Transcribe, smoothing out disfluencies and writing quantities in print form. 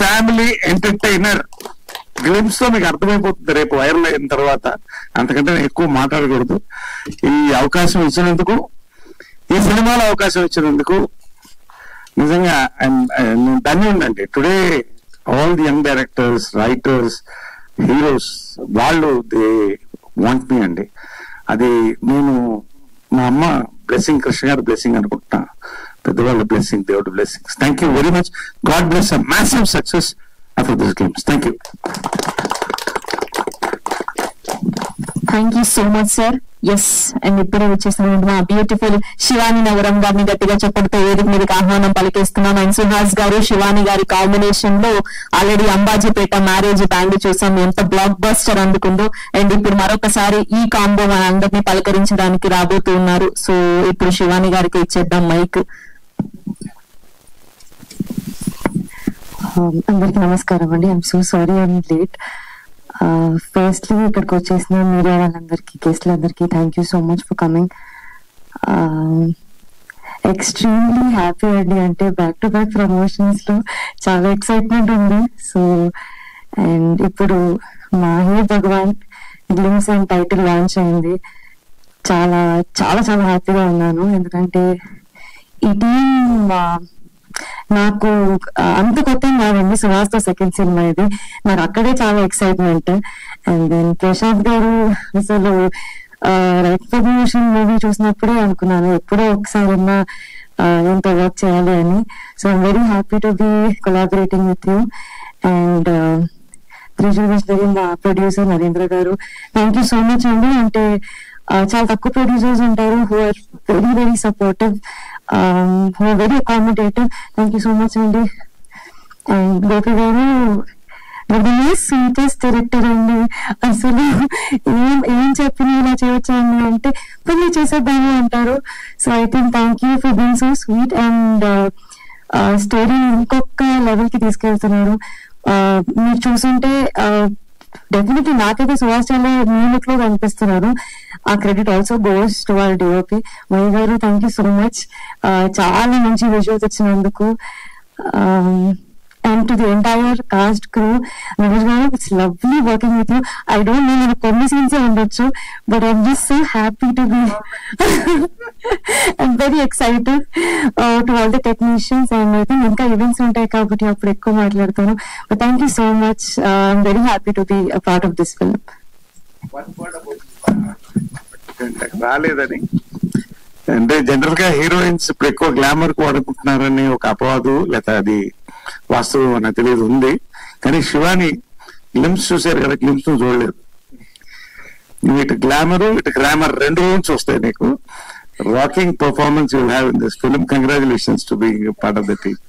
Family entertainer glimpse తో మీకు అర్థమైపోతుంది రేపు వైరల్ అయిన తర్వాత. అంతకంటే నేను ఎక్కువ మాట్లాడకూడదు. ఈ అవకాశం ఇచ్చినందుకు, ఈ సినిమాలో అవకాశం ఇచ్చినందుకు నిజంగా నేను ధన్యుండండి. Today all the young directors, writers, heroes వాళ్ళు దే వాంట్ మీ అండి. అది నేను మా అమ్మ బ్లెస్సింగ్, కృష్ణ గారి బ్లెస్సింగ్ అనుకుంటున్నా, పెద్దవాళ్ళ బ్లెస్సింగ్, దేవుడి blessings. Thank you very much. God bless a massive success after this games. Thank you. Thank you so much sir. Yes, and ఇప్పుడే వచ్చేసినటువంటి మా బ్యూటిఫుల్ శివాని నగరం గారిని గట్టిగా చెప్పడంతో వేదిక మీదకి ఆహ్వానం పలికేస్తున్నాం. అండ్ సుహాస్ గారు, శివాని గారి కాంబినేషన్ లో ఆల్రెడీ అంబాజీపేట మ్యారేజ్ బ్యాండ్ చూసాం, ఎంత బ్లాక్ బస్టర్ అందుకుందో. అండ్ ఇప్పుడు మరొకసారి ఈ కాంబో మన అందరినీ పలకరించడానికి రాబోతూ ఉన్నారు. సో ఇప్పుడు శివాని గారికి ఇచ్చేద్దాం మైక్. అందరికి నమస్కారం అండి. I'm so sorry I'm late. Firstly ఇక్కడికి వచ్చేసిన మీడియా వాళ్ళందరికీ, గెస్ట్లందరికీ thank you so much for coming. Extremely happy అండి. అంటే బ్యాక్ టు బ్యాక్ ప్రమోషన్స్ లో చాలా ఎక్సైట్మెంట్ ఉంది. సో అండ్ ఇప్పుడు మా హే భగవాన్ గ్లిమ్స్ అండ్ టైటిల్ లాంచ్ అయింది. చాలా చాలా చాలా హ్యాపీగా ఉన్నాను. ఎందుకంటే ఈ టీమ్ నాకు అంత కొత్త కాదండి. సుహాస్ తో సెకండ్ సినిమా ఇది. నాకు అక్కడే చాలా ఎక్సైట్మెంట్. అండ్ దెన్ ప్రశాంత్ గారు అసలు రెడ్ ప్రమోషన్ మూవీ చూసినప్పుడే అనుకున్నాను ఎప్పుడో ఒకసారి ఎంతో వర్క్ చేయాలి అని. So I'm very happy to B collaborating with you. And Trishul Vishnu మా ప్రొడ్యూసర్ నరేంద్ర గారు, థ్యాంక్ యూ సో మచ్ అండి. అంటే చాలా తక్కువ ప్రొడ్యూసర్స్ ఉంటారు who are very very supportive, who are very accommodative. Thank you so much అండి. అండ్ గోపి గారు స్వీటెస్ట్ డైరెక్టర్ అండి. అసలు ఏం చెప్పినా ఇలా చేయొచ్చండి అంటే పని చేసేద్దాము అంటారు. So I think thank you for being so sweet. And story ఇంకొక లెవెల్ కి తీసుకెళ్తున్నారు. మీరు చూసుంటే డెఫినెట్లీ నాకైతే సుహాస్ చాలా న్యూ లుక్ లో కనిపిస్తున్నారు. ఆ credit also goes to our DOP Mahi garu. Thank you so much. చాలా మంచి విజువల్స్ ఇచ్చినందుకు. And to the entire cast crew, Naresh garu, it's lovely working with you. I don't know, నాకు కొన్ని సీన్స్ ఉండొచ్చు, but I'm just so happy to be I'm very excited to all the technicians. And I think ఇంకా events ఉంటాయి కాబట్టి అప్పుడు ఎక్కువ మాట్లాడతాను. But thank you so much. I'm very happy to be a part of this film. రాలేదని అంటే general గా heroines ఇప్పుడు ఎక్కువ గ్లామర్ కు వాడుకుంటున్నారని ఒక అపవాదు, లేదా అది వాస్తవం నాకు తెలియదు ఉంది. కానీ శివాని గ్లిమ్స్ చూసారు కదా, గ్లిమ్స్ నువ్వు చూడలేదు. నువ్వు ఇటు గ్లామర్ ఇటు గ్లామర్ రెండు రూమ్స్ వస్తాయి నీకు. Rocking performance you have in this film. Congratulations to being part of the team.